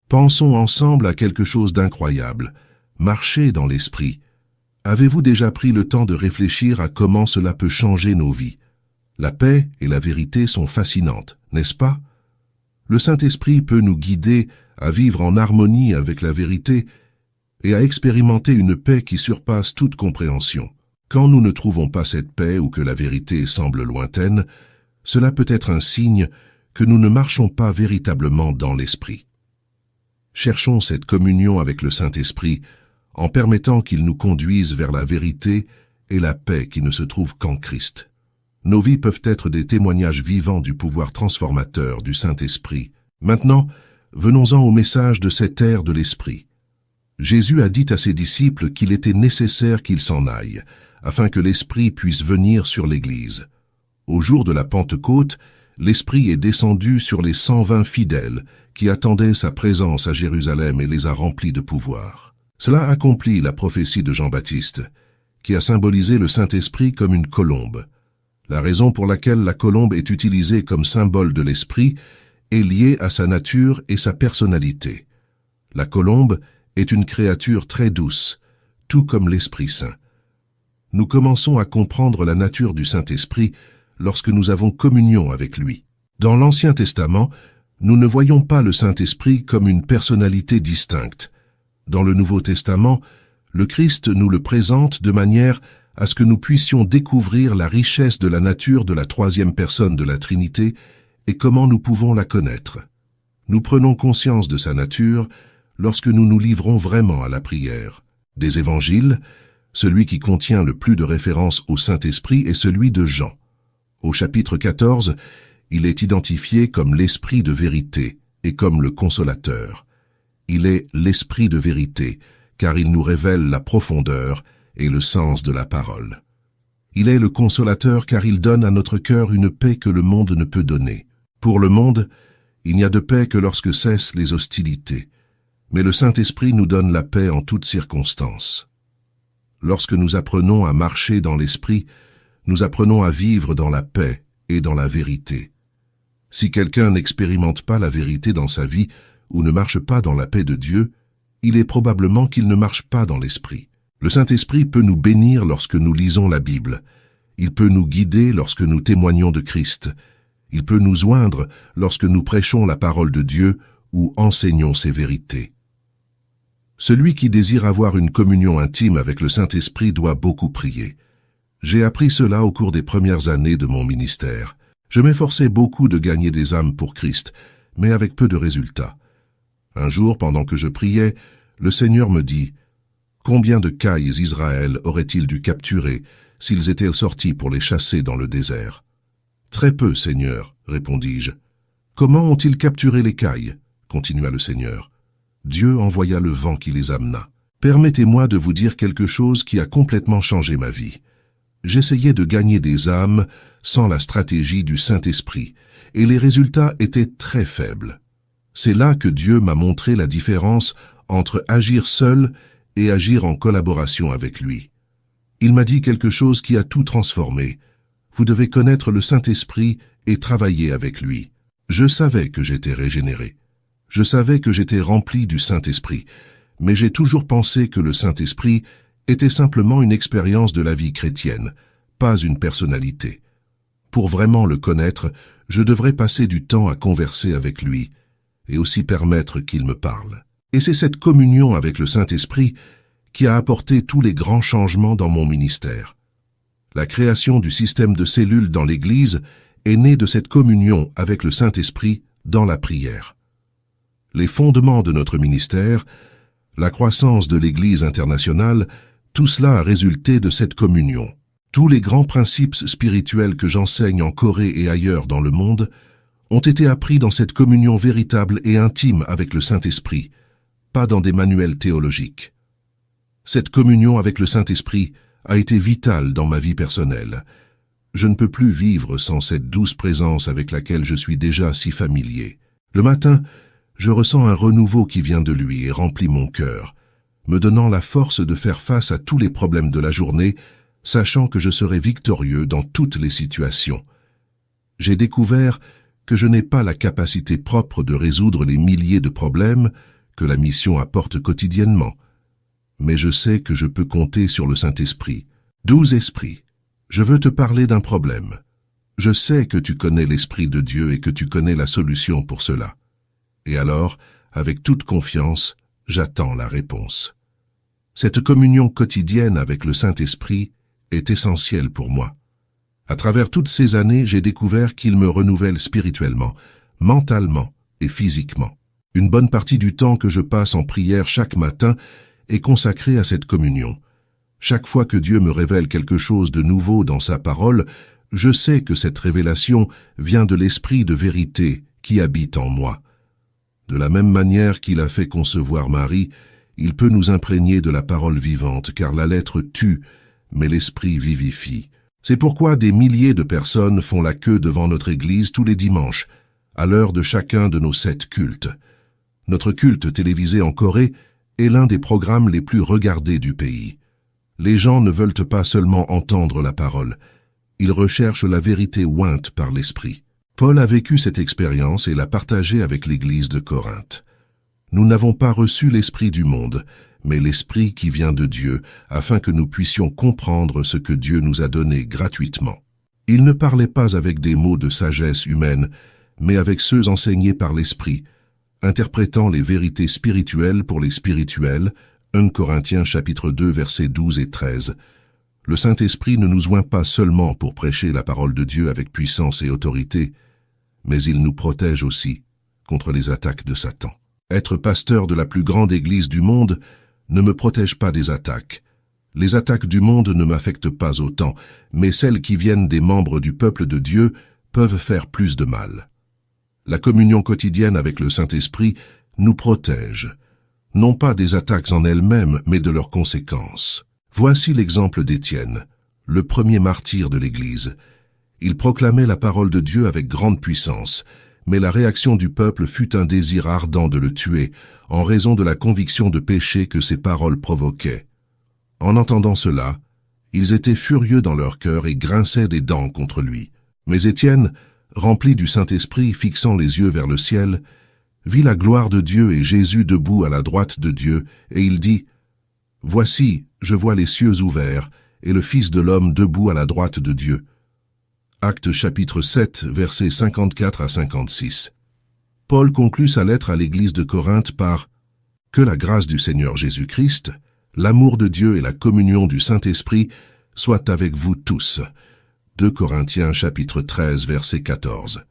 Pensons ensemble à quelque chose d'incroyable. Marcher dans l'esprit. Avez-vous déjà pris le temps de réfléchir à comment cela peut changer nos vies? La paix et la vérité sont fascinantes, n'est-ce pas? Le Saint-Esprit peut nous guider à vivre en harmonie avec la vérité et à expérimenter une paix qui surpasse toute compréhension. Quand nous ne trouvons pas cette paix ou que la vérité semble lointaine, cela peut être un signe que nous ne marchons pas véritablement dans l'Esprit. Cherchons cette communion avec le Saint-Esprit en permettant qu'il nous conduise vers la vérité et la paix qui ne se trouvent qu'en Christ. Nos vies peuvent être des témoignages vivants du pouvoir transformateur du Saint-Esprit. Maintenant, venons-en au message de cette ère de l'Esprit. Jésus a dit à ses disciples qu'il était nécessaire qu'ils s'en aillent, afin que l'Esprit puisse venir sur l'Église. Au jour de la Pentecôte, l'Esprit est descendu sur les 120 fidèles qui attendaient sa présence à Jérusalem et les a remplis de pouvoir. Cela accomplit la prophétie de Jean-Baptiste, qui a symbolisé le Saint-Esprit comme une colombe. La raison pour laquelle la colombe est utilisée comme symbole de l'Esprit est liée à sa nature et sa personnalité. La colombe est une créature très douce, tout comme l'Esprit Saint. Nous commençons à comprendre la nature du Saint-Esprit lorsque nous avons communion avec lui. Dans l'Ancien Testament, nous ne voyons pas le Saint-Esprit comme une personnalité distincte. Dans le Nouveau Testament, le Christ nous le présente de manière à ce que nous puissions découvrir la richesse de la nature de la troisième personne de la Trinité et comment nous pouvons la connaître. Nous prenons conscience de sa nature lorsque nous nous livrons vraiment à la prière. Des évangiles, celui qui contient le plus de références au Saint-Esprit est celui de Jean. Au chapitre 14, il est identifié comme l'Esprit de vérité et comme le Consolateur. Il est l'Esprit de vérité, car il nous révèle la profondeur et le sens de la parole. Il est le Consolateur car il donne à notre cœur une paix que le monde ne peut donner. Pour le monde, il n'y a de paix que lorsque cessent les hostilités. Mais le Saint-Esprit nous donne la paix en toutes circonstances. Lorsque nous apprenons à marcher dans l'Esprit, nous apprenons à vivre dans la paix et dans la vérité. Si quelqu'un n'expérimente pas la vérité dans sa vie ou ne marche pas dans la paix de Dieu, il est probablement qu'il ne marche pas dans l'Esprit. Le Saint-Esprit peut nous bénir lorsque nous lisons la Bible. Il peut nous guider lorsque nous témoignons de Christ. Il peut nous oindre lorsque nous prêchons la parole de Dieu ou enseignons ses vérités. Celui qui désire avoir une communion intime avec le Saint-Esprit doit beaucoup prier. J'ai appris cela au cours des premières années de mon ministère. Je m'efforçais beaucoup de gagner des âmes pour Christ, mais avec peu de résultats. Un jour, pendant que je priais, le Seigneur me dit « Combien de cailles Israël aurait-il dû capturer s'ils étaient sortis pour les chasser dans le désert ?»« Très peu, Seigneur, répondis-je. »« Comment ont-ils capturé les cailles ?» continua le Seigneur. Dieu envoya le vent qui les amena. Permettez-moi de vous dire quelque chose qui a complètement changé ma vie. J'essayais de gagner des âmes sans la stratégie du Saint-Esprit, et les résultats étaient très faibles. C'est là que Dieu m'a montré la différence entre agir seul et agir en collaboration avec lui. Il m'a dit quelque chose qui a tout transformé. Vous devez connaître le Saint-Esprit et travailler avec lui. Je savais que j'étais régénéré. Je savais que j'étais rempli du Saint-Esprit, mais j'ai toujours pensé que le Saint-Esprit était simplement une expérience de la vie chrétienne, pas une personnalité. Pour vraiment le connaître, je devrais passer du temps à converser avec lui, et aussi permettre qu'il me parle. Et c'est cette communion avec le Saint-Esprit qui a apporté tous les grands changements dans mon ministère. La création du système de cellules dans l'Église est née de cette communion avec le Saint-Esprit dans la prière. Les fondements de notre ministère, la croissance de l'Église internationale, tout cela a résulté de cette communion. Tous les grands principes spirituels que j'enseigne en Corée et ailleurs dans le monde ont été appris dans cette communion véritable et intime avec le Saint-Esprit, pas dans des manuels théologiques. Cette communion avec le Saint-Esprit a été vitale dans ma vie personnelle. Je ne peux plus vivre sans cette douce présence avec laquelle je suis déjà si familier. Le matin, je ressens un renouveau qui vient de lui et remplit mon cœur, me donnant la force de faire face à tous les problèmes de la journée, sachant que je serai victorieux dans toutes les situations. J'ai découvert que je n'ai pas la capacité propre de résoudre les milliers de problèmes que la mission apporte quotidiennement. Mais je sais que je peux compter sur le Saint-Esprit. 12 esprits. Je veux te parler d'un problème. Je sais que tu connais l'Esprit de Dieu et que tu connais la solution pour cela. Et alors, avec toute confiance, j'attends la réponse. Cette communion quotidienne avec le Saint-Esprit est essentielle pour moi. À travers toutes ces années, j'ai découvert qu'il me renouvelle spirituellement, mentalement et physiquement. Une bonne partie du temps que je passe en prière chaque matin est consacrée à cette communion. Chaque fois que Dieu me révèle quelque chose de nouveau dans sa parole, je sais que cette révélation vient de l'Esprit de vérité qui habite en moi. De la même manière qu'il a fait concevoir Marie, il peut nous imprégner de la parole vivante, car la lettre tue, mais l'Esprit vivifie. C'est pourquoi des milliers de personnes font la queue devant notre Église tous les dimanches, à l'heure de chacun de nos 7 cultes. Notre culte télévisé en Corée est l'un des programmes les plus regardés du pays. Les gens ne veulent pas seulement entendre la parole, ils recherchent la vérité ointe par l'Esprit. Paul a vécu cette expérience et l'a partagée avec l'Église de Corinthe. Nous n'avons pas reçu l'Esprit du monde, mais l'Esprit qui vient de Dieu, afin que nous puissions comprendre ce que Dieu nous a donné gratuitement. Il ne parlait pas avec des mots de sagesse humaine, mais avec ceux enseignés par l'Esprit, interprétant les vérités spirituelles pour les spirituels, 1 Corinthiens chapitre 2 versets 12 et 13. Le Saint-Esprit ne nous oint pas seulement pour prêcher la parole de Dieu avec puissance et autorité, mais il nous protège aussi contre les attaques de Satan. Être pasteur de la plus grande église du monde ne me protège pas des attaques. Les attaques du monde ne m'affectent pas autant, mais celles qui viennent des membres du peuple de Dieu peuvent faire plus de mal. La communion quotidienne avec le Saint-Esprit nous protège, non pas des attaques en elles-mêmes, mais de leurs conséquences. Voici l'exemple d'Étienne, le premier martyr de l'Église. Il proclamait la parole de Dieu avec grande puissance, mais la réaction du peuple fut un désir ardent de le tuer, en raison de la conviction de péché que ses paroles provoquaient. En entendant cela, ils étaient furieux dans leur cœur et grinçaient des dents contre lui. Mais Étienne, rempli du Saint-Esprit, fixant les yeux vers le ciel, vit la gloire de Dieu et Jésus debout à la droite de Dieu, et il dit, « Voici, je vois les cieux ouverts, et le Fils de l'homme debout à la droite de Dieu. » Actes chapitre 7, versets 54 à 56. Paul conclut sa lettre à l'église de Corinthe par « Que la grâce du Seigneur Jésus-Christ, l'amour de Dieu et la communion du Saint-Esprit soient avec vous tous. » 2 Corinthiens chapitre 13, verset 14.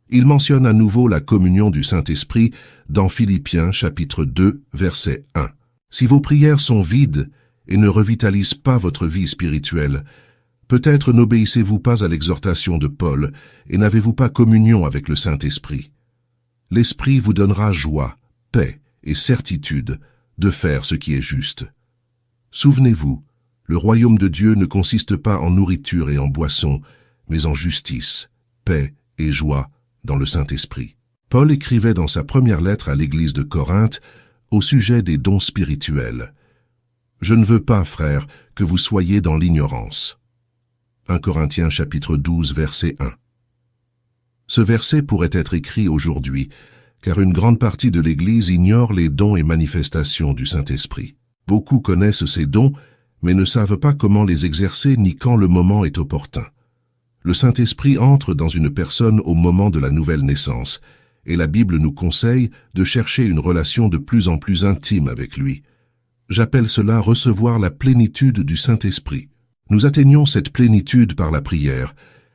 Il mentionne à nouveau la communion du Saint-Esprit dans Philippiens chapitre 2, verset 1. Si vos prières sont vides et ne revitalisent pas votre vie spirituelle, peut-être n'obéissez-vous pas à l'exhortation de Paul et n'avez-vous pas communion avec le Saint-Esprit. L'Esprit vous donnera joie, paix et certitude de faire ce qui est juste. Souvenez-vous, le royaume de Dieu ne consiste pas en nourriture et en boisson, mais en justice, paix et joie dans le Saint-Esprit. Paul écrivait dans sa première lettre à l'église de Corinthe au sujet des dons spirituels. « Je ne veux pas, frères, que vous soyez dans l'ignorance. » 1 Corinthiens chapitre 12, verset 1. Ce verset pourrait être écrit aujourd'hui, car une grande partie de l'Église ignore les dons et manifestations du Saint-Esprit. Beaucoup connaissent ces dons, mais ne savent pas comment les exercer ni quand le moment est opportun. Le Saint-Esprit entre dans une personne au moment de la nouvelle naissance, et la Bible nous conseille de chercher une relation de plus en plus intime avec lui. J'appelle cela recevoir la plénitude du Saint-Esprit. Nous atteignons cette plénitude par la prière,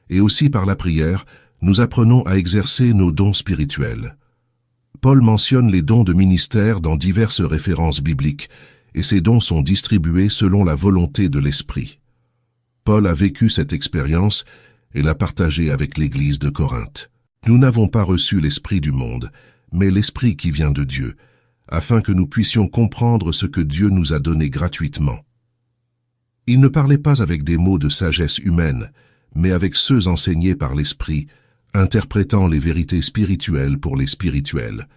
et aussi par la prière, nous apprenons à exercer nos dons spirituels. Paul mentionne les dons de ministère dans diverses références bibliques, et ces dons sont distribués selon la volonté de l'Esprit. Paul a vécu cette expérience et l'a partagée avec l'Église de Corinthe. Nous n'avons pas reçu l'Esprit du monde, mais l'Esprit qui vient de Dieu, afin que nous puissions comprendre ce que Dieu nous a donné gratuitement. Il ne parlait pas avec des mots de sagesse humaine, mais avec ceux enseignés par l'Esprit, interprétant les vérités spirituelles pour les spirituels.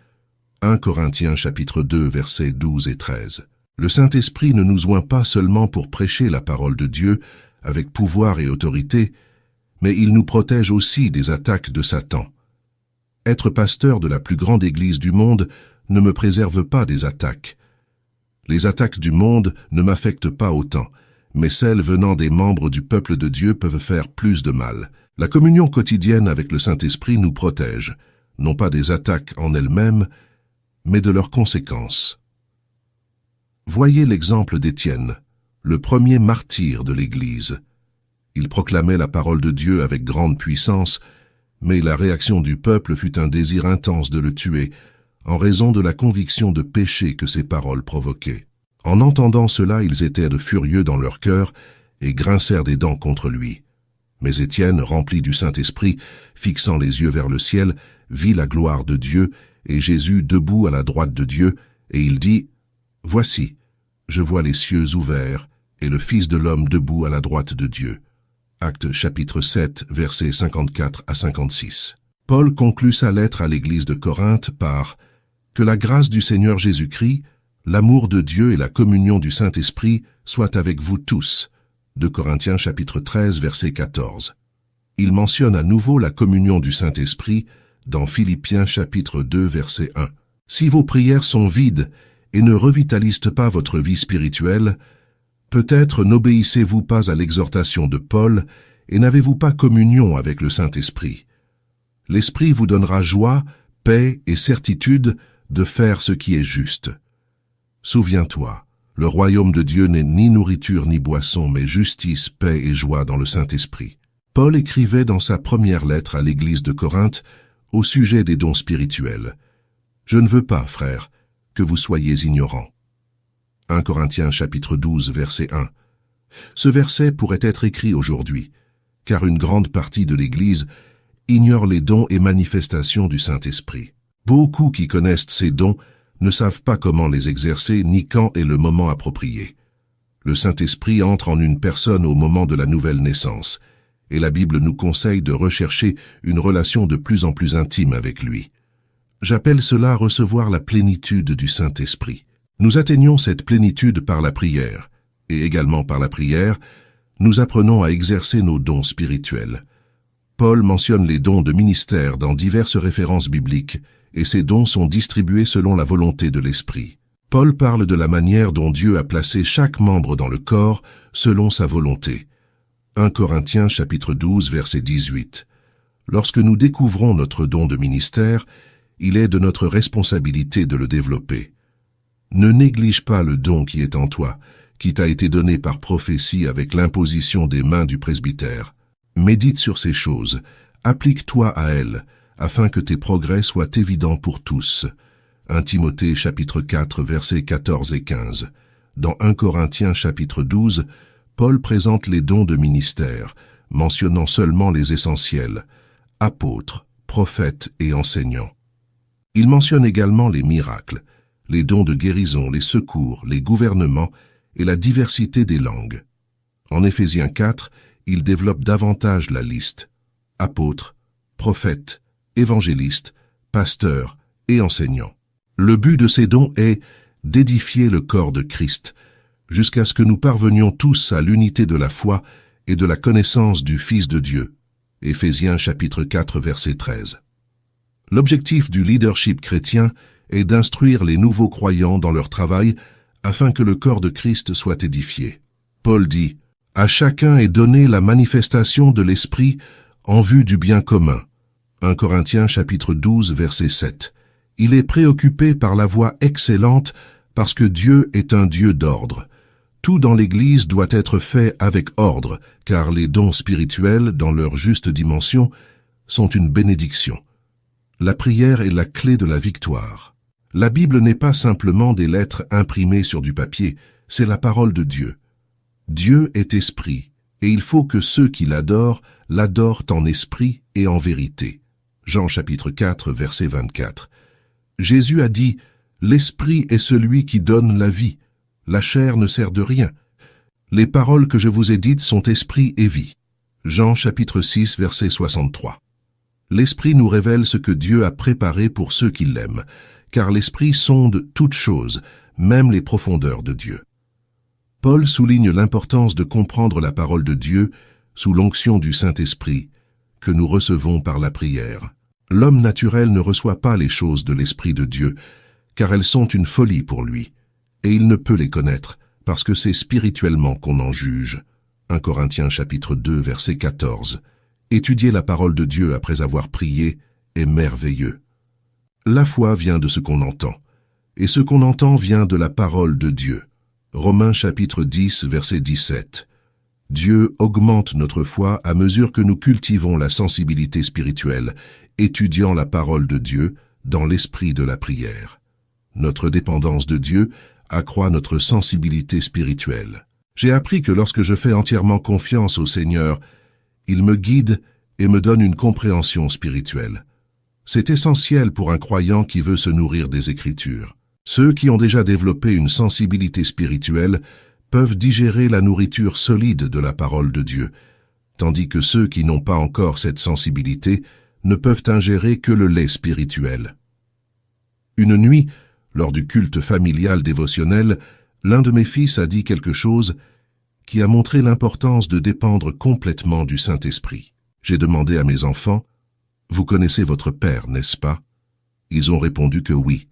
1 Corinthiens chapitre 2 versets 12 et 13. Le Saint-Esprit ne nous oint pas seulement pour prêcher la parole de Dieu avec pouvoir et autorité, mais il nous protège aussi des attaques de Satan. Être pasteur de la plus grande église du monde ne me préserve pas des attaques. Les attaques du monde ne m'affectent pas autant, mais celles venant des membres du peuple de Dieu peuvent faire plus de mal. La communion quotidienne avec le Saint-Esprit nous protège, non pas des attaques en elles-mêmes, mais de leurs conséquences. Voyez l'exemple d'Étienne, le premier martyr de l'Église. Il proclamait la parole de Dieu avec grande puissance, mais la réaction du peuple fut un désir intense de le tuer, en raison de la conviction de péché que ses paroles provoquaient. En entendant cela, ils étaient de furieux dans leur cœur et grincèrent des dents contre lui. Mais Étienne, rempli du Saint-Esprit, fixant les yeux vers le ciel, vit la gloire de Dieu et Jésus debout à la droite de Dieu, et il dit « Voici, je vois les cieux ouverts et le Fils de l'homme debout à la droite de Dieu. » Actes chapitre 7, versets 54 à 56. Paul conclut sa lettre à l'église de Corinthe par « Que la grâce du Seigneur Jésus-Christ, l'amour de Dieu et la communion du Saint-Esprit soient avec vous tous. » 2 Corinthiens chapitre 13, verset 14. Il mentionne à nouveau la communion du Saint-Esprit dans Philippiens chapitre 2, verset 1. Si vos prières sont vides et ne revitalisent pas votre vie spirituelle, peut-être n'obéissez-vous pas à l'exhortation de Paul et n'avez-vous pas communion avec le Saint-Esprit. L'Esprit vous donnera joie, paix et certitude de faire ce qui est juste. Souviens-toi, le royaume de Dieu n'est ni nourriture ni boisson, mais justice, paix et joie dans le Saint-Esprit. Paul écrivait dans sa première lettre à l'église de Corinthe au sujet des dons spirituels. « Je ne veux pas, frères, que vous soyez ignorants. » 1 Corinthiens chapitre 12, verset 1. Ce verset pourrait être écrit aujourd'hui, car une grande partie de l'Église ignore les dons et manifestations du Saint-Esprit. Beaucoup qui connaissent ces dons ne savent pas comment les exercer ni quand est le moment approprié. Le Saint-Esprit entre en une personne au moment de la nouvelle naissance, et la Bible nous conseille de rechercher une relation de plus en plus intime avec lui. J'appelle cela recevoir la plénitude du Saint-Esprit. Nous atteignons cette plénitude par la prière, et également par la prière, nous apprenons à exercer nos dons spirituels. Paul mentionne les dons de ministère dans diverses références bibliques, et ces dons sont distribués selon la volonté de l'Esprit. Paul parle de la manière dont Dieu a placé chaque membre dans le corps selon sa volonté. 1 Corinthiens chapitre 12, verset 18. Lorsque nous découvrons notre don de ministère, il est de notre responsabilité de le développer. Ne néglige pas le don qui est en toi, qui t'a été donné par prophétie avec l'imposition des mains du presbytère. Médite sur ces choses, applique-toi à elles, afin que tes progrès soient évidents pour tous. 1 Timothée chapitre 4, versets 14 et 15. Dans 1 Corinthiens chapitre 12, Paul présente les dons de ministère, mentionnant seulement les essentiels, apôtres, prophètes et enseignants. Il mentionne également les miracles, les dons de guérison, les secours, les gouvernements et la diversité des langues. En Éphésiens 4, il développe davantage la liste. Apôtres, prophètes, évangélistes, pasteurs et enseignants. Le but de ces dons est d'édifier le corps de Christ, jusqu'à ce que nous parvenions tous à l'unité de la foi et de la connaissance du Fils de Dieu. Éphésiens chapitre 4, verset 13. L'objectif du leadership chrétien est d'instruire les nouveaux croyants dans leur travail afin que le corps de Christ soit édifié. Paul dit « À chacun est donnée la manifestation de l'Esprit en vue du bien commun. » 1 Corinthiens chapitre 12, verset 7. Il est préoccupé par la voie excellente parce que Dieu est un Dieu d'ordre. Tout dans l'Église doit être fait avec ordre, car les dons spirituels, dans leur juste dimension, sont une bénédiction. La prière est la clé de la victoire. La Bible n'est pas simplement des lettres imprimées sur du papier, c'est la parole de Dieu. Dieu est esprit, et il faut que ceux qui l'adorent en esprit et en vérité. Jean chapitre 4, verset 24. Jésus a dit « L'esprit est celui qui donne la vie, la chair ne sert de rien. Les paroles que je vous ai dites sont esprit et vie. » Jean chapitre 6, verset 63. L'esprit nous révèle ce que Dieu a préparé pour ceux qui l'aiment, car l'esprit sonde toutes choses, même les profondeurs de Dieu. Paul souligne l'importance de comprendre la parole de Dieu sous l'onction du Saint-Esprit, que nous recevons par la prière. L'homme naturel ne reçoit pas les choses de l'Esprit de Dieu, car elles sont une folie pour lui, et il ne peut les connaître, parce que c'est spirituellement qu'on en juge. 1 Corinthiens chapitre 2, verset 14. Étudier la parole de Dieu après avoir prié est merveilleux. La foi vient de ce qu'on entend, et ce qu'on entend vient de la parole de Dieu. Romains chapitre 10, verset 17. Dieu augmente notre foi à mesure que nous cultivons la sensibilité spirituelle, étudiant la parole de Dieu dans l'esprit de la prière. Notre dépendance de Dieu accroît notre sensibilité spirituelle. J'ai appris que lorsque je fais entièrement confiance au Seigneur, il me guide et me donne une compréhension spirituelle. C'est essentiel pour un croyant qui veut se nourrir des Écritures. Ceux qui ont déjà développé une sensibilité spirituelle peuvent digérer la nourriture solide de la parole de Dieu, tandis que ceux qui n'ont pas encore cette sensibilité ne peuvent ingérer que le lait spirituel. Une nuit, lors du culte familial dévotionnel, l'un de mes fils a dit quelque chose qui a montré l'importance de dépendre complètement du Saint-Esprit. J'ai demandé à mes enfants, « Vous connaissez votre Père, n'est-ce pas ?» Ils ont répondu que oui.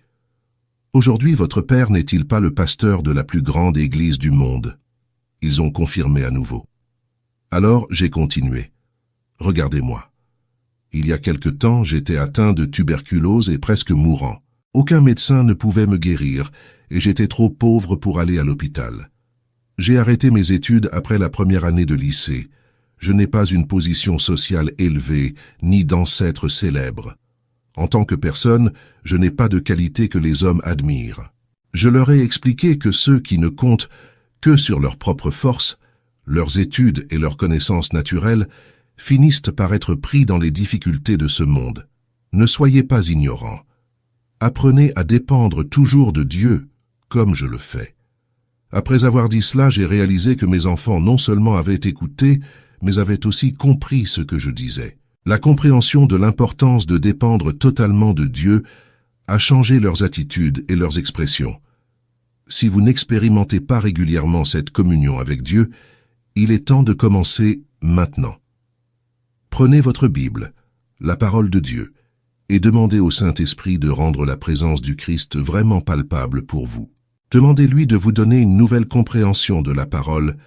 « Aujourd'hui, votre Père n'est-il pas le pasteur de la plus grande église du monde ?» Ils ont confirmé à nouveau. Alors j'ai continué. « Regardez-moi. Il y a quelque temps, j'étais atteint de tuberculose et presque mourant. Aucun médecin ne pouvait me guérir et j'étais trop pauvre pour aller à l'hôpital. J'ai arrêté mes études après la première année de lycée. Je n'ai pas une position sociale élevée, ni d'ancêtres célèbres. En tant que personne, je n'ai pas de qualité que les hommes admirent. Je leur ai expliqué que ceux qui ne comptent que sur leurs propres forces, leurs études et leurs connaissances naturelles, finissent par être pris dans les difficultés de ce monde. Ne soyez pas ignorants. Apprenez à dépendre toujours de Dieu, comme je le fais. Après avoir dit cela, j'ai réalisé que mes enfants non seulement avaient écouté, mais avaient aussi compris ce que je disais. La compréhension de l'importance de dépendre totalement de Dieu a changé leurs attitudes et leurs expressions. Si vous n'expérimentez pas régulièrement cette communion avec Dieu, il est temps de commencer maintenant. Prenez votre Bible, la parole de Dieu, et demandez au Saint-Esprit de rendre la présence du Christ vraiment palpable pour vous. Demandez-lui de vous donner une nouvelle compréhension de la parole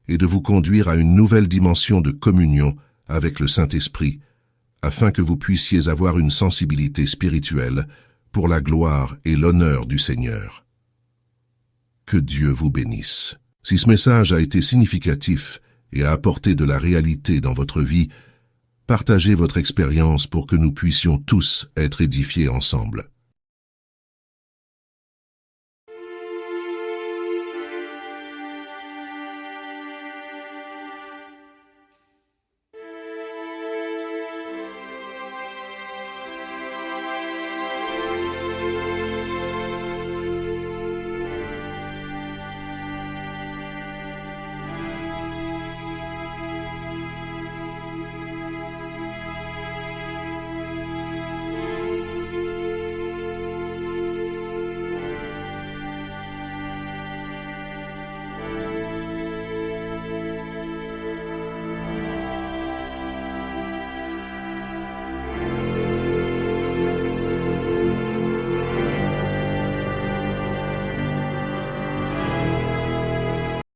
et de vous conduire à une nouvelle dimension de communion avec le Saint-Esprit, afin que vous puissiez avoir une sensibilité spirituelle pour la gloire et l'honneur du Seigneur. Que Dieu vous bénisse. Si ce message a été significatif et a apporté de la réalité dans votre vie, partagez votre expérience pour que nous puissions tous être édifiés ensemble.